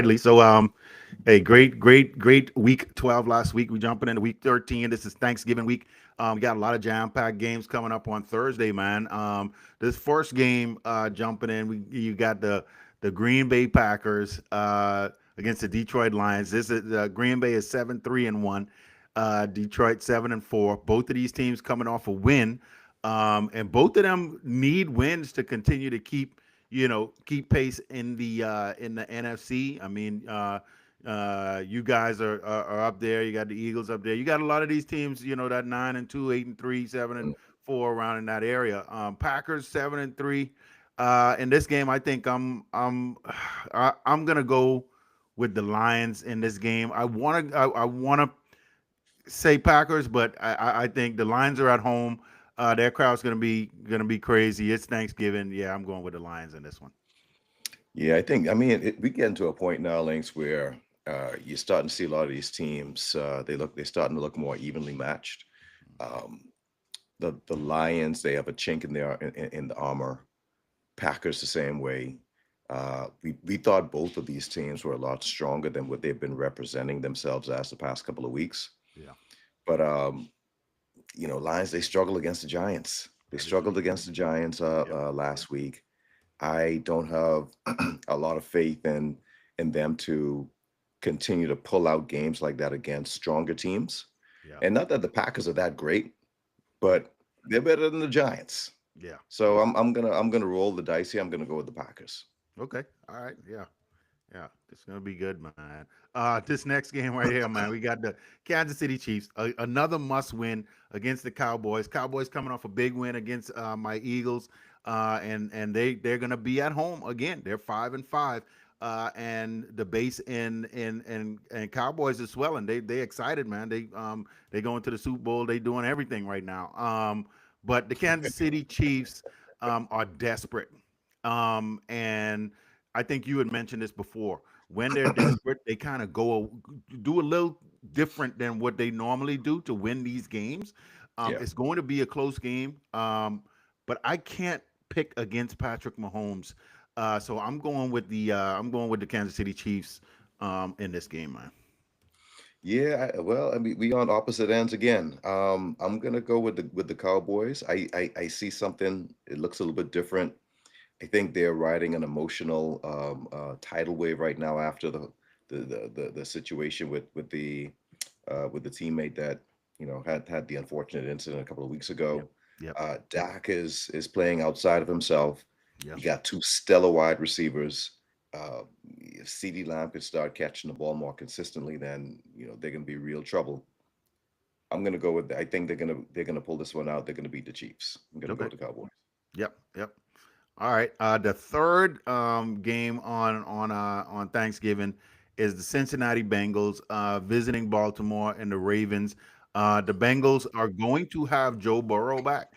So, hey, great week 12 last week. We jumping into week 13. This is Thanksgiving week. We got a lot of jam-packed games coming up on Thursday, man. This first game, jumping in, you got the Green Bay Packers against the Detroit Lions. This is Green Bay is 7-3-1. Detroit 7-4. Both of these teams coming off a win, and both of them need wins to continue to keep pace in the NFC. I mean, you guys are up there. You got the Eagles up there. You got a lot of these teams. That 9-2, 8-3, 7-4 around in that area. Packers 7-3. In this game, I think I'm gonna go with the Lions in this game. I wanna say Packers, but I think the Lions are at home. Their crowd's gonna be crazy. It's Thanksgiving. Yeah, I'm going with the Lions in this one. Yeah, I think, I mean, we get into a point now, Links, where you're starting to see a lot of these teams. They're starting to look more evenly matched. Um, the Lions, they have a chink in their in the armor. Packers the same way. We thought both of these teams were a lot stronger than what they've been representing themselves as the past couple of weeks. Yeah, But Lions, they struggle against the Giants. They that is true. struggled against the Giants Yep, yep. last week. I don't have a lot of faith in them to continue to pull out games like that against stronger teams. Yeah, And not that the Packers are that great, right. but they're better than the Giants. Yeah, So yeah. I'm gonna roll the dice here. I'm gonna go with the Packers. Okay. All right. Yeah. Yeah, it's gonna be good, man. This next game right here, man. We got the Kansas City Chiefs, another must-win against the Cowboys. Cowboys coming off a big win against my Eagles, and they're gonna be at home again. They're 5-5, and the base in Cowboys is swelling. They excited, man. They going to the Super Bowl. They doing everything right now. But the Kansas City Chiefs are desperate, and I think you had mentioned this before. When they're desperate, they kind of do a little different than what they normally do to win these games. Yeah. It's going to be a close game, but I can't pick against Patrick Mahomes. So I'm going with the Kansas City Chiefs in this game, man. Yeah, well, I mean, we on opposite ends again. I'm gonna go with the Cowboys. I see something. It looks a little bit different. I think they're riding an emotional tidal wave right now after the situation with the teammate that had the unfortunate incident a couple of weeks Yep, ago. yep, Dak is playing outside of himself. yep. You got two stellar wide receivers. If CeeDee Lamb could start catching the ball more consistently, then they're gonna be real trouble. I'm gonna go with. I think they're gonna pull this one out. They're gonna beat the Chiefs. I'm gonna go Okay. with the Cowboys. Yep, yep. All right. The third game on Thanksgiving is the Cincinnati Bengals visiting Baltimore and the Ravens. The Bengals are going to have Joe Burrow back.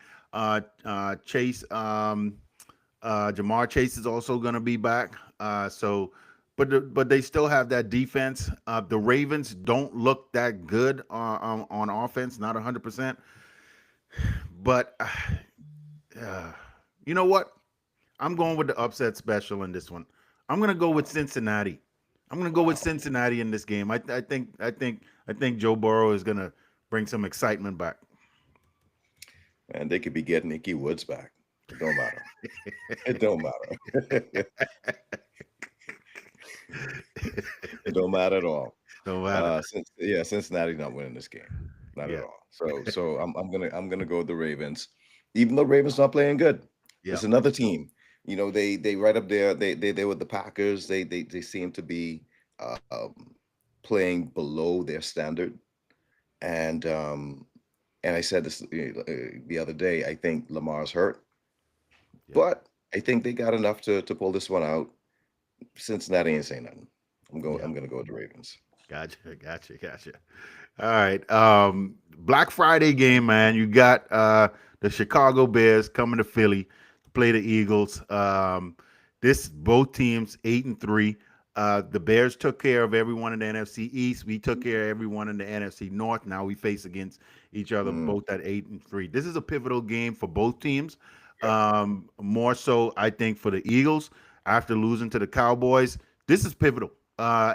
Chase, Jamar Chase is also going to be back. But they still have that defense. The Ravens don't look that good on offense, not 100%. But you know what? I'm going with the upset special in this one. I'm going to go with Cincinnati. I'm going to go with Wow, Cincinnati in this game. I think Joe Burrow is going to bring some excitement back. man, they could be getting Icky Woods back. It don't matter. It don't matter. It don't matter at all. No matter. Cincinnati's not winning this game, not at Yeah. all. So I'm gonna go with the Ravens, even though Ravens not playing good. Yeah. It's another team. They right up there. They with the Packers. They seem to be um, playing below their standard. And I said this the other day. I think Lamar's hurt, Yep. but I think they got enough to pull this one out. Cincinnati ain't saying nothing. Yeah. I'm gonna go with the Ravens. Gotcha. All right. Black Friday game, man. You got the Chicago Bears coming to Philly to play the Eagles. This both teams 8-3. The Bears took care of everyone in the NFC East. We took care of everyone in the NFC North. Now we face against each other Mm, both at 8-3. This is a pivotal game for both teams. yep. More so, I think, for the Eagles after losing to the Cowboys. This is pivotal.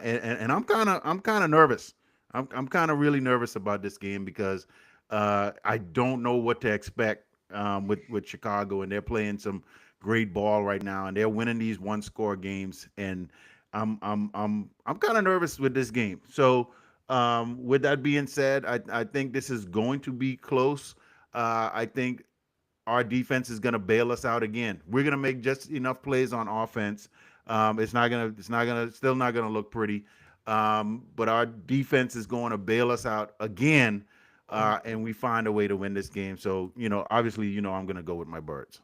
And I'm kind of nervous. I'm kind of really nervous about this game because I don't know what to expect with Chicago, and they're playing some great ball right now, and they're winning these one score games, and I'm kind of nervous with this game. So with that being said, I think this is going to be close. I think our defense is going to bail us out again. We're going to make just enough plays on offense. Still not going to look pretty. But our defense is going to bail us out again, and we find a way to win this game. So, obviously, I'm going to go with my birds.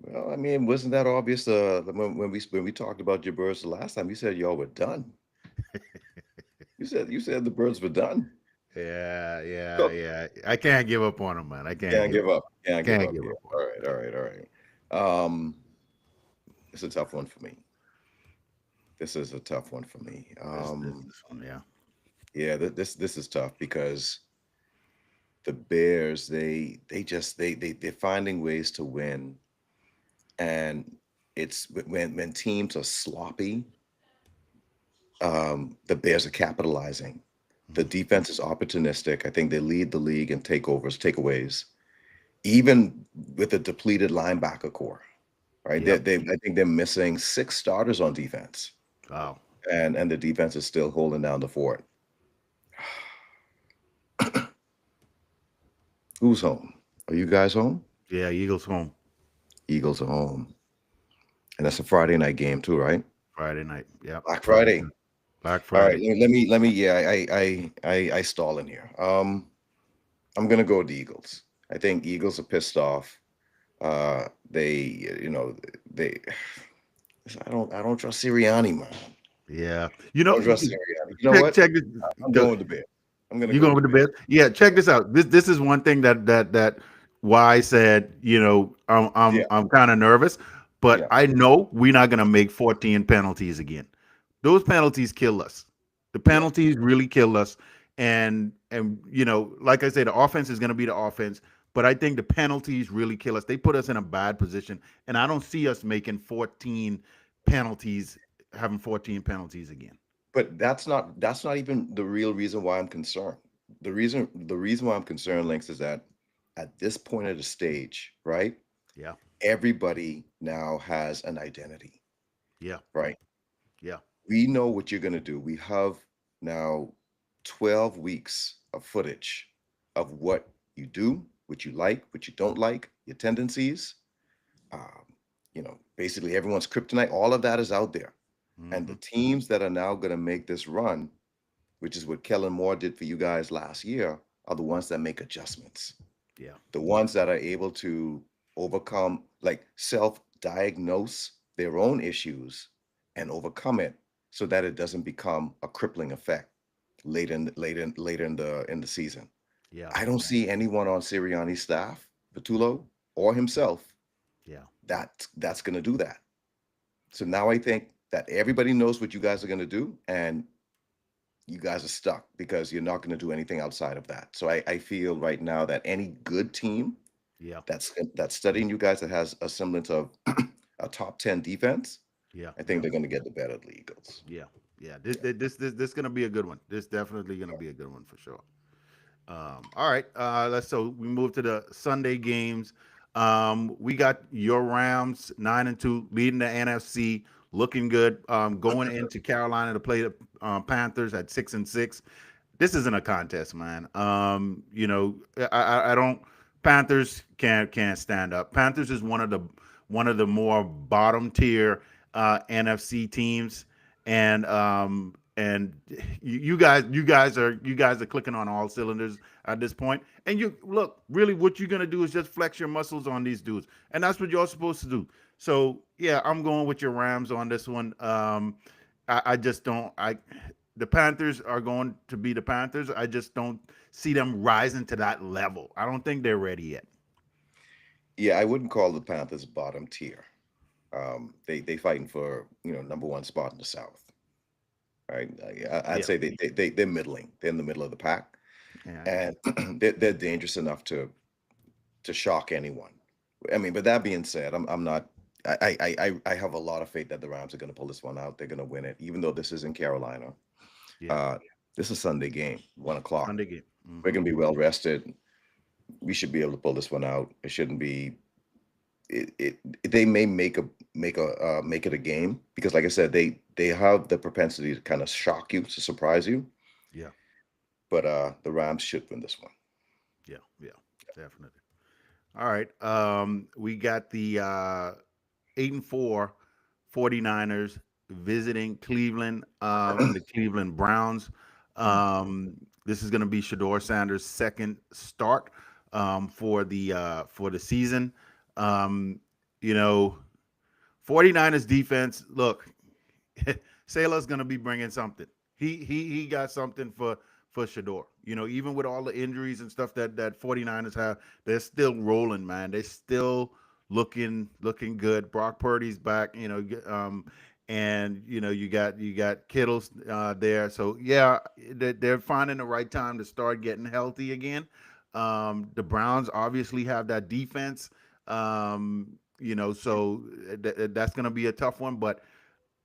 Well, I mean, wasn't that obvious when we talked about your birds the last time? You said y'all were done. You said the birds were done. Yeah, yeah, Cook. yeah. I can't give up on them, man. I can't Can't give give up. up. Can't give Can't up. give Yeah. up on All them. right. All right. All right. It's a tough one for me. This is a tough one for me. This one, yeah. Yeah. This is tough because the Bears they're finding ways to win, and it's when teams are sloppy, the Bears are capitalizing. The Mhm. defense is opportunistic. I think they lead the league in takeovers, takeaways, even with a depleted linebacker core. Right? Yep. I think they're missing six starters on defense, Wow. and the defense is still holding down the fort. Who's home? Are you guys home? Yeah, Eagles home Eagles are home, and that's a Friday night game too, right? Friday night. Yep. Black Friday Friday. night. Black All right, Friday. let me. Yeah, I stall in here. I'm gonna go with the Eagles. I think Eagles are pissed off. They, they. I don't trust Sirianni, man. Yeah. I don't trust Sirianni. You know Check what? check this. I'm Go. going with the Bears. I'm gonna You go going with the with the Bears. best? Yeah, check this out. This is one thing that why I said, I'm Yeah, I'm I'm kind of nervous, but yeah. I know we're not gonna make 14 penalties again. Those penalties kill us. The Yeah. penalties really kill us. And like I said, the offense is gonna be the offense, but I think the penalties really kill us. They put us in a bad position, and I don't see us making 14 penalties, having 14 penalties again. But that's not even the real reason why I'm concerned. The reason why I'm concerned, Links, is that at this point of the stage, right? Yeah, Everybody now has an identity, yeah, right? yeah, We know what you're gonna do. We have now 12 weeks of footage of what you do, what you like, what you don't like, your tendencies. Um, basically everyone's kryptonite, all of that is out there. And the hmm, teams that are now going to make this run, which is what Kellen Moore did for you guys last year, are the ones that make adjustments. yeah, The ones that are able to overcome, like self-diagnose their own issues and overcome it so that it doesn't become a crippling effect later in the season. yeah, I don't see anyone on Sirianni's staff, Patulo or himself, yeah. that's going to do that. So now I think that everybody knows what you guys are going to do, and you guys are stuck because you're not going to do anything outside of that. So I feel right now that any good team Yeah, that's studying you guys, that has a semblance of a top 10 defense, yeah, I think yeah, they're going to get the better of the Eagles. yeah, yeah. Yeah. This gonna be a good one. This definitely gonna be a good one for sure. All right, so we move to the Sunday games. We got your Rams 9-2, leading the NFC, looking good. Going into Carolina to play the Panthers at 6-6. This isn't a contest, man. I don't. Panthers can't stand up. Panthers is one of the more bottom tier NFC teams, and you guys are clicking on all cylinders at this point. And you look, really, what you're gonna do is just flex your muscles on these dudes, and that's what you're supposed to do. So yeah, I'm going with your Rams on this one. I just don't. The Panthers are going to be the Panthers. I just don't see them rising to that level. I don't think they're ready yet. Yeah, I wouldn't call the Panthers bottom tier. They fighting for number one spot in the South, right? I'd Yeah, say they're middling. They're in the middle of the pack, yeah, and they're dangerous enough to shock anyone. I mean, but that being said, I'm not. I have a lot of faith that the Rams are going to pull this one out. They're going to win it, even though this is in Carolina. Yeah. Uh, this is Sunday game, 1 o'clock. Sunday game. We're going to be well rested. We should be able to pull this one out. It shouldn't be. They may make it a game because, like I said, they have the propensity to kind of shock you, to surprise you. Yeah. But the Rams should win this one. Yeah. Yeah. Definitely. All right. We got the 8-4 49ers visiting Cleveland, the Cleveland Browns. This is going to be Shador Sanders' second start for the season. You know, 49ers defense. Look, Salah's going to be bringing something. He got something for Shador. You know, even with all the injuries and stuff that 49ers have, they're still rolling, man. They're still looking good. Brock Purdy's back, and you got Kittle's there. So yeah, they're finding the right time to start getting healthy again. The Browns obviously have that defense. So that's going to be a tough one, but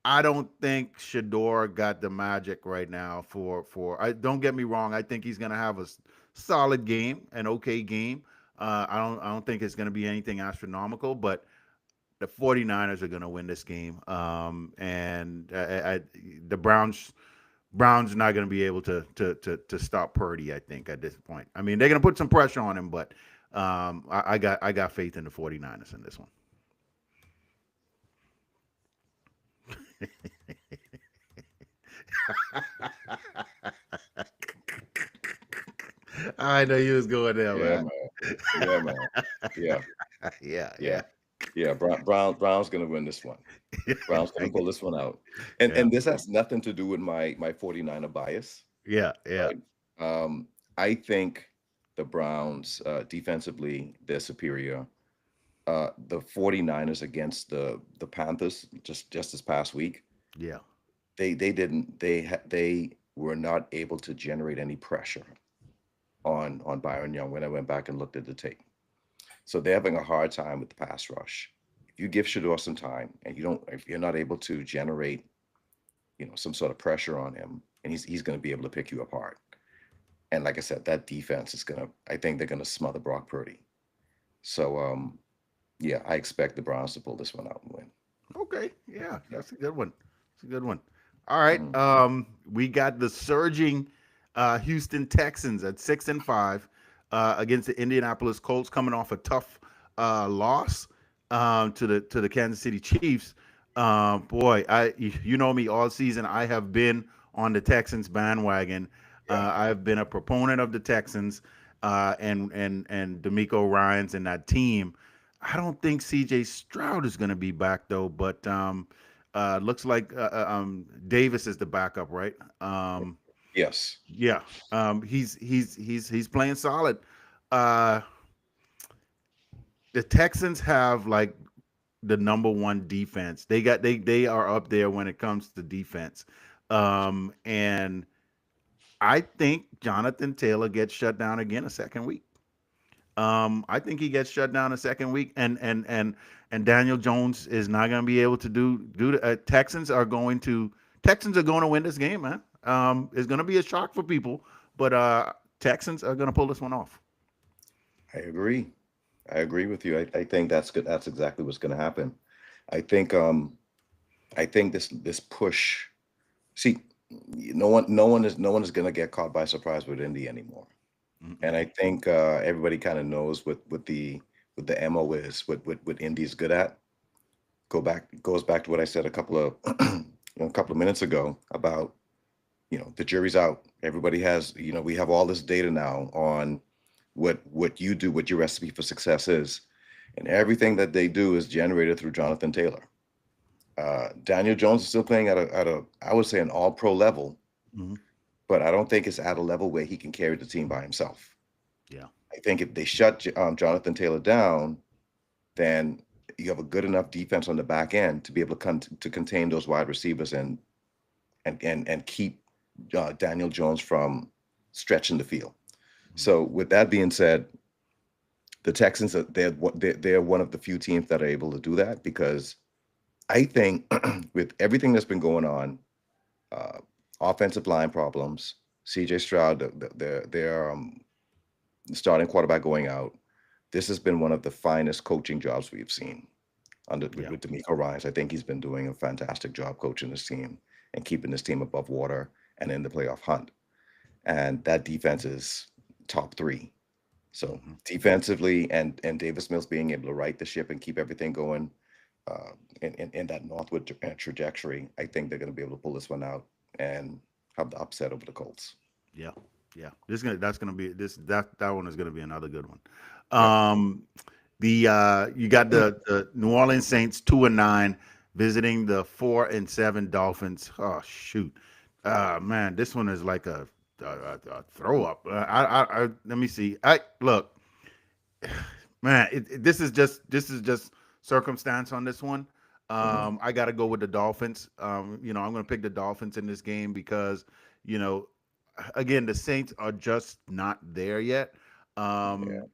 I don't think Shador got the magic right now for I don't get me wrong. I think he's gonna have a solid game, an okay game. I don't think it's gonna be anything astronomical, but the 49ers are gonna win this game. And the Browns not gonna be able to stop Purdy, I think, at this point. I mean, they're gonna put some pressure on him, but I got faith in the 49ers in this one. I know you was going there, Yeah, man. man. Yeah, man. Yeah, Yeah, yeah, yeah. yeah. Browns going to win this one. Brown's going to pull this one out. And Yeah, this has nothing to do with my 49er bias, yeah, yeah, right? I think the Browns defensively they're superior. The 49ers against the Panthers just this past week, yeah. they were not able to generate any pressure on Byron Young when I went back and looked at the tape. So they're having a hard time with the pass rush. If you give Shador some time and if you're not able to generate, some sort of pressure on him, and he's going to be able to pick you apart. And like I said, that defense I think they're gonna smother Brock Purdy. So yeah, I expect the Browns to pull this one out and win. Okay, yeah, Yeah. that's a good one. It's a good one. All right. Mhm. We got the surging Houston Texans at 6-5 against the Indianapolis Colts, coming off a tough loss to the Kansas City Chiefs. Boy, you know me all season. I have been on the Texans bandwagon. Yeah. I have been a proponent of the Texans and D'Amico Ryans and that team. I don't think C.J. Stroud is going to be back though, but looks like Davis is the backup, right? Yes. Yeah, he's playing solid. Uh, the Texans have like the number one defense. They are up there when it comes to defense, and I think Jonathan Taylor gets shut down again a second week. I think he gets shut down a second week, and Daniel Jones is not going to be able to do. Texans are going to win this game, man. It's going to be a shock for people, but Texans are going to pull this one off. I agree. I agree with you. I think that's good. That's exactly what's going to happen. I think this push. See, no one is going to get caught by surprise with Indy anymore. Mm-mm. And I think everybody kind of knows what the MO is, what Indy's good at. Goes back to what I said a couple of minutes ago about the jury's out. Everybody has, we have all this data now on what you do, what your recipe for success is, and everything that they do is generated through Jonathan Taylor. Daniel Jones is still playing at a I would say an all pro level, Mhm. but I don't think it's at a level where he can carry the team by himself. Yeah. I think if they shut Jonathan Taylor down, then you have a good enough defense on the back end to be able to contain those wide receivers and keep Daniel Jones from stretching the field. Mhm. So with that being said, the Texans they're one of the few teams that are able to do that because I think with everything that's been going on, uh, offensive line problems, CJ Stroud, their starting quarterback going out. This has been one of the finest coaching jobs we've seen under Yeah. with D'Amico Ryans. I think he's been doing a fantastic job coaching this team and keeping this team above water and in the playoff hunt. And that defense is top three. So Hmm. defensively, and Davis Mills being able to right the ship and keep everything going uh, in that northward trajectory, I think they're going to be able to pull this one out and have the upset over the Colts. Yeah. Yeah. That's gonna be that one is gonna be another good one. Yep. Um, the you got the New Orleans Saints 2-9 visiting the 4-7 Dolphins. Oh shoot, man, this one is like a throw up. Let me see. I look, man, this is just circumstance on this one. Hmm. I got to go with the Dolphins. I'm going to pick the Dolphins in this game because, you know, again, the Saints are just not there yet. Yeah. Um,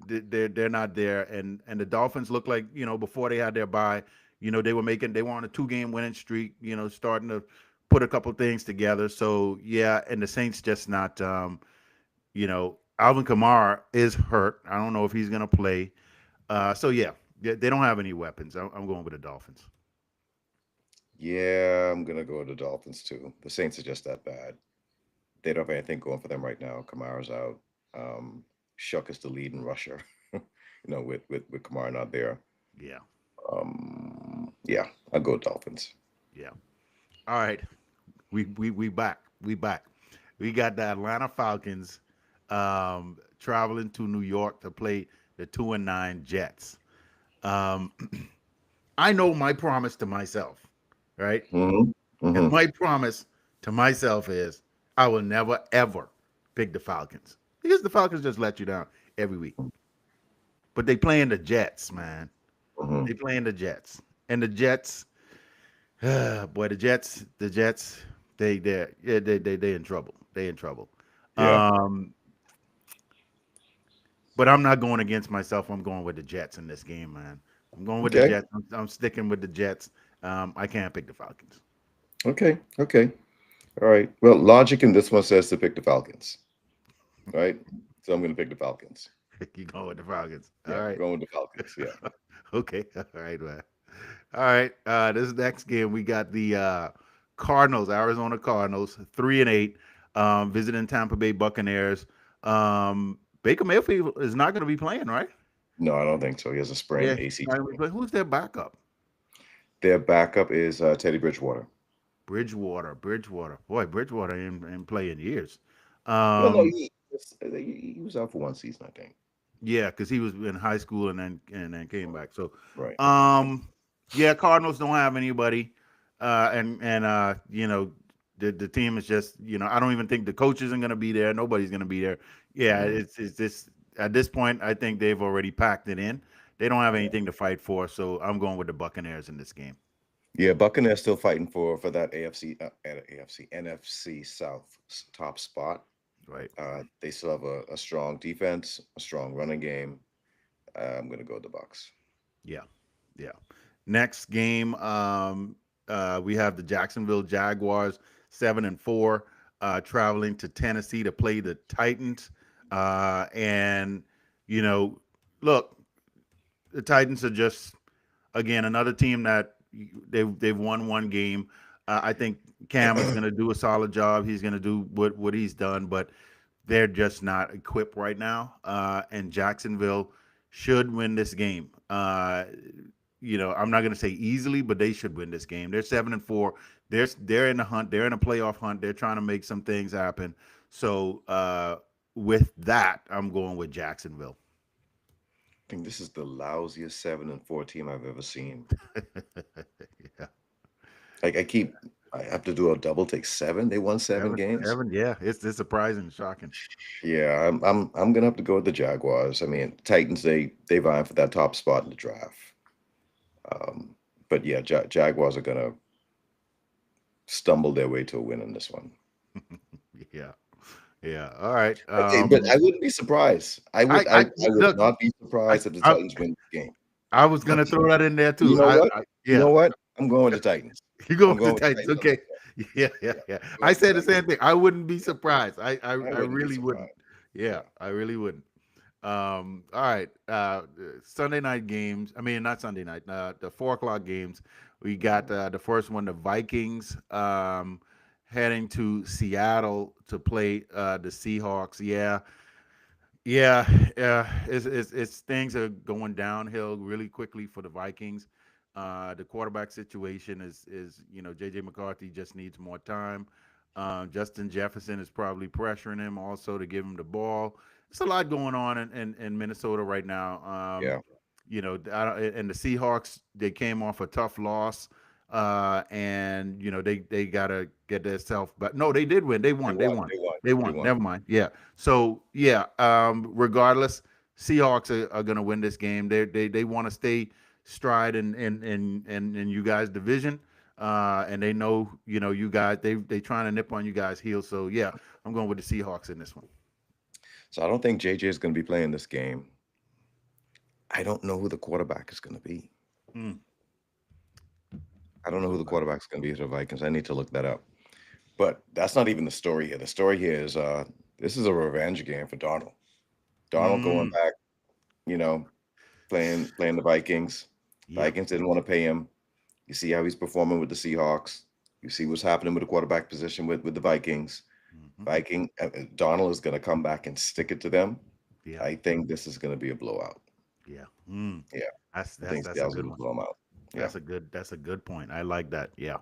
they're not there, and the Dolphins look like, before they had their bye, they were on a 2-game winning streak. Starting to put a couple things together. So yeah, and the Saints just not. Alvin Kamara is hurt. I don't know if he's going to play. So yeah, they don't have any weapons. I'm going with the Dolphins. Yeah, I'm gonna go with the Dolphins too. The Saints are just that bad. They don't have anything going for them right now. Kamara's out. Shuck is the leading rusher. With Kamara not there. Yeah, Yeah, I'll go Dolphins. yeah. All right, we back. We back. We got the Atlanta Falcons traveling to New York to play the 2-9 Jets. Um, I know my promise to myself, right? Hmm. And Hmm. my promise to myself is I will never ever pick the Falcons because the Falcons just let you down every week. But they playing the Jets, man. Hmm. They playing the Jets, and the Jets, boy, the Jets, they in trouble. They in trouble. Yeah. Um, but I'm not going against myself. I'm going with the Jets in this game, man. I'm going with the Okay. Jets. I'm sticking with the Jets. I can't pick the Falcons. Okay. Okay. All right. Well, logic in this one says to pick the Falcons, right? So I'm gonna pick the Falcons. You going with the Falcons? All Yeah, right. going with the Falcons. Yeah. Okay. All right, man. All right. This next game we got the Cardinals, Arizona Cardinals, 3-8, visiting Tampa Bay Buccaneers. Baker Mayfield is not going to be playing, right? No, I don't think so. He has a Yeah, sprained he's not gonna be ACL. playing. Who's their backup? Their backup is Teddy Bridgewater. Bridgewater. Bridgewater. Boy, Bridgewater ain't playing years. Well, no, Um, he was out for one season, I think. yeah, because he was in high school and then came back. So, Right. um, yeah, Cardinals don't have anybody, and the team is just I don't even think the coach isn't gonna be there. Nobody's gonna be there. Yeah, Mhm. it's this at this point. I think they've already packed it in. They don't have Yeah. anything to fight for, so I'm going with the Buccaneers in this game. Yeah, Buccaneers still fighting for that AFC NFC South top spot. Right. They still have a strong defense, a strong running game. I'm gonna go with the Bucks. Yeah. Yeah. Next game, we have the Jacksonville Jaguars, 7-4, traveling to Tennessee to play the Titans. And you know, look, the Titans are just again another team that they've won one game. I think Cam is going to do a solid job. He's going to do what he's done, but they're just not equipped right now. And Jacksonville should win this game. I'm not going to say easily, but they should win this game. They're 7-4. They're in the hunt. They're in a playoff hunt. They're trying to make some things happen. So with that, I'm going with Jacksonville. I think this is the lousiest 7-4 team I've ever seen. Yeah, Like I have to do a double take seven. They won seven seven, games. seven. Yeah, it's surprising, shocking. Yeah, I'm gonna have to go with the Jaguars. I mean, Titans they vying for that top spot in the draft. Um, but yeah, Jaguars are gonna stumble their way to a win in this one. Yeah, Yeah. All right. Okay, but I wouldn't be surprised. I would Look, not be I, surprised if the I, Titans win the game. I was But gonna throw that in there you too. know what? You Yeah. know what? I'm going with the Titans. You go I'm with the going with the Titans, Titans on this okay? one. Yeah, yeah, Yeah, yeah. I'm I going with said the the Titans. same thing. I wouldn't be Yeah, surprised. I I wouldn't be really wouldn't. surprised. Yeah, Yeah. I really wouldn't. All right. Sunday night games. I mean, not Sunday night. The 4 o'clock games. We got Mhm. the first one, the Vikings, heading to Seattle to play the Seahawks. Yeah, yeah, yeah. It's things are going downhill really quickly for the Vikings. The quarterback situation is JJ McCarthy just needs more time. Justin Jefferson is probably pressuring him also to give him the ball. It's a lot going on in Minnesota right now. Yeah. And the Seahawks, they came off a tough loss, and they gotta get themselves. But no, they did win. They They won. They won. won. They won. They They won. won. Never mind. Yeah. So yeah. Regardless, Seahawks are gonna win this game. They want to stay stride in you guys' division. And they know, you guys, they trying to nip on you guys' heels. So yeah, I'm going with the Seahawks in this one. So I don't think JJ is going to be playing this game. I don't know who the quarterback is going to be. Mm, I don't know who the quarterback. quarterback's going to be for the Vikings. I need to look that up. But that's not even the story here. The story here is this is a revenge game for Donald. Donald going Mm, back, you know, playing the Vikings. yeah. Vikings didn't want to pay him. You see how he's performing with the Seahawks. You see what's happening with the quarterback position with the Vikings. Hmm. Donald is going to come back and stick it to them. Yeah. I think this is going to be a blowout. Yeah. Mm. Yeah, That's I that's think that's a Seattle's good going to one. blow them out. Yeah. That's a good point. I like that. Yeah,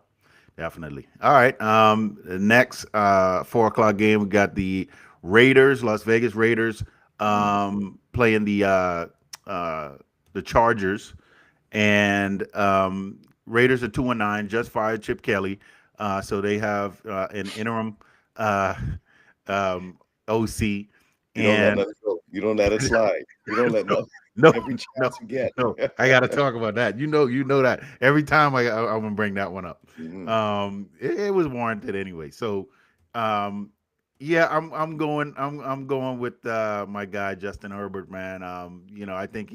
definitely. All right. The next 4 o'clock game, we got the Raiders, Las Vegas Raiders, Mhm. playing uh the Chargers, and Raiders are 2-9. Just fired Chip Kelly, so they have an interim uh, OC, You don't let and nothing go. You don't let it slide. You don't let no, nothing. no, Every no, chance you get. no. I got to talk about that. You know that every time I'm gonna bring that one up. Mhm. It was warranted anyway. So, um, yeah, I'm going with my guy Justin Herbert, man. I think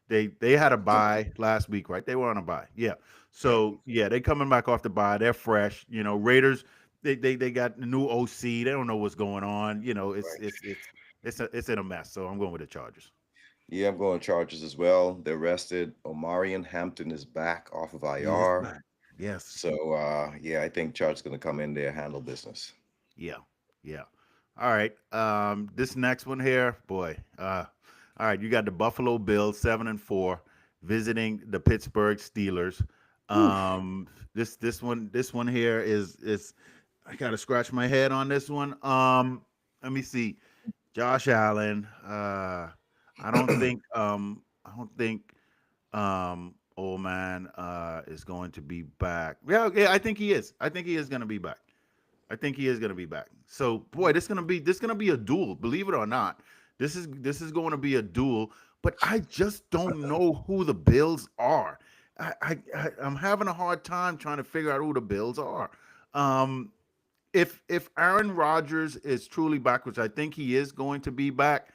they had a bye last week, right? They were on a bye, yeah. Right. So yeah, they coming back off the bye. They're fresh. Raiders. They got a new OC. They don't know what's going on. It's Right. it's it's it's in a mess. So I'm going with the Chargers. Yeah, I'm going Chargers as well. They're rested. Omarion Hampton is back off of He is IR. back. Yes. So yeah, I think Chargers going to come in there, handle business. Yeah. Yeah. All right. This next one here, boy. All right. You got the Buffalo Bills, 7-4, visiting the Pittsburgh Steelers. Oof. This one here is I gotta scratch my head on this one. Let me see. Josh Allen. I don't think old man is going to be back. Yeah, yeah, I think he is. I think he is going to be back. I think he is going to be back. So, boy, this gonna be a duel. Believe it or not, this is going to be a duel. But I just don't know who the Bills are. I'm having a hard time trying to figure out who the Bills are. Um, if Aaron Rodgers is truly back, which I think he is going to be back,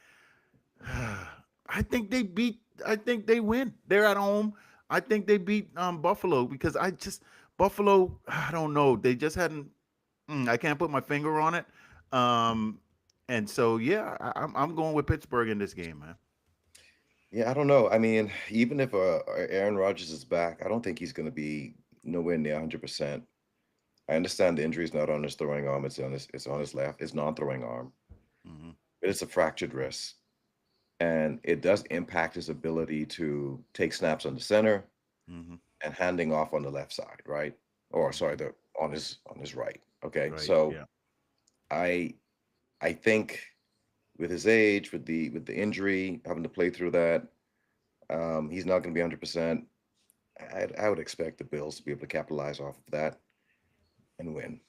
I think they win. They're at home. I think they beat Buffalo because Buffalo. I don't know. They just hadn't. I can't put my finger on it. Um, and so yeah, I'm going with Pittsburgh in this game, man. Yeah, I don't know. I mean, even if Aaron Rodgers is back, I don't think he's going to be nowhere near 100%. I understand the injury is not on his throwing arm; it's on his left, his non-throwing arm, Hmm. but it's a fractured wrist, and it does impact his ability to take snaps on the center Hmm. and handing off on the left side, right? Or sorry, Hmm. the on his right. Okay, Right. so Yeah. I I think with his age, with the injury, having to play through that, he's not going to be 100%. I would expect the Bills to be able to capitalize off of that and win,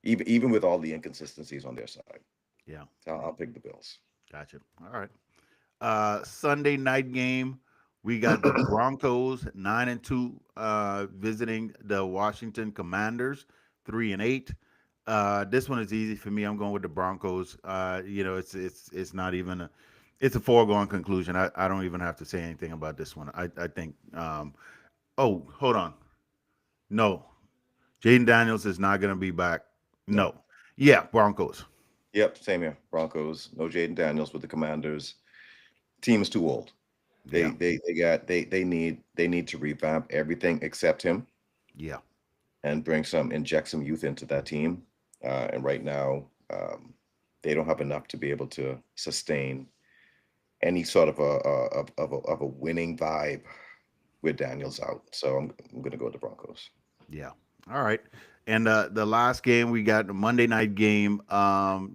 even with all the inconsistencies on their side. Yeah. So I'll pick the Bills. Gotcha. All right. Sunday night game. We got the Broncos 9-2 visiting the Washington Commanders 3-8. This one is easy for me. I'm going with the Broncos. It's not even it's a foregone conclusion. I don't even have to say anything about this one. I think. Oh, hold on. No, Jaden Daniels is not going to be back. No. No. Yeah, Broncos. Yep, same here. Broncos. No Jaden Daniels with the Commanders. Team is too old. Yeah. They need to revamp everything except him Yeah. and inject some youth into that team. And right now, they don't have enough to be able to sustain any sort of a winning vibe with Daniels out. So I'm going to go with the Broncos. Yeah. All right. And the last game we got the Monday night game.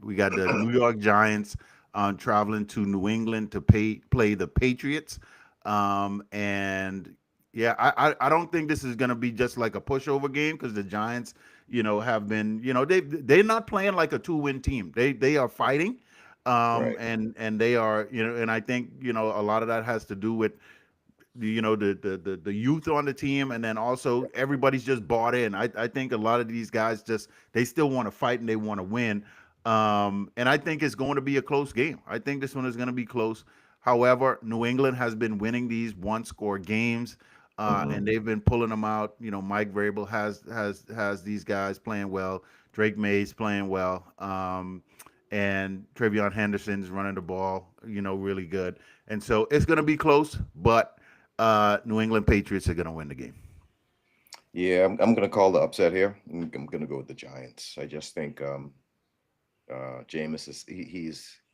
We got the New York Giants traveling to New England to play the Patriots. And yeah, I don't think this is gonna be just like a pushover game because the Giants, have been, they're not playing like a 2-win team. They are fighting. Right. And they are, and I think, a lot of that has to do with the youth on the team, and then also everybody's just bought in. I think a lot of these guys just they still want to fight and they want to win. And I think it's going to be a close game. I think this one is going to be close. However, New England has been winning these one score games. And Mhm. they've been pulling them out. Mike Vrabel has these guys playing well. Drake May's playing well. And Trevion Henderson's running the ball, really good. And so it's going to be close, but New England Patriots are going to win the game. Yeah, I'm going to call the upset here. I'm going to go with the Giants. I just think Jameis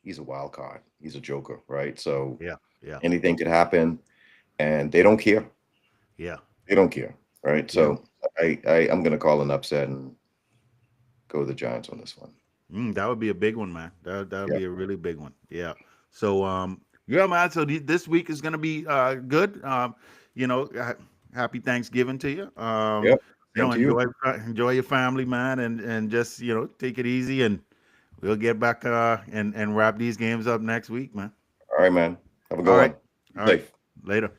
he's a wild card. He's a joker, right? So Yeah, yeah, anything could happen, and they don't care. yeah, They don't care, right? yeah. So I'm going to call an upset and go with the Giants on this one. That would be a big one, man. That would Yeah. be a really big one. Yeah. So yeah, man. So this week is going to be good. Happy Thanksgiving to you. Yep. Same to you. Enjoy your family, man, and just take it easy, and we'll get back and wrap these games up next week, man. All right, man. Have a All good right, one. Be all right. safe. Later.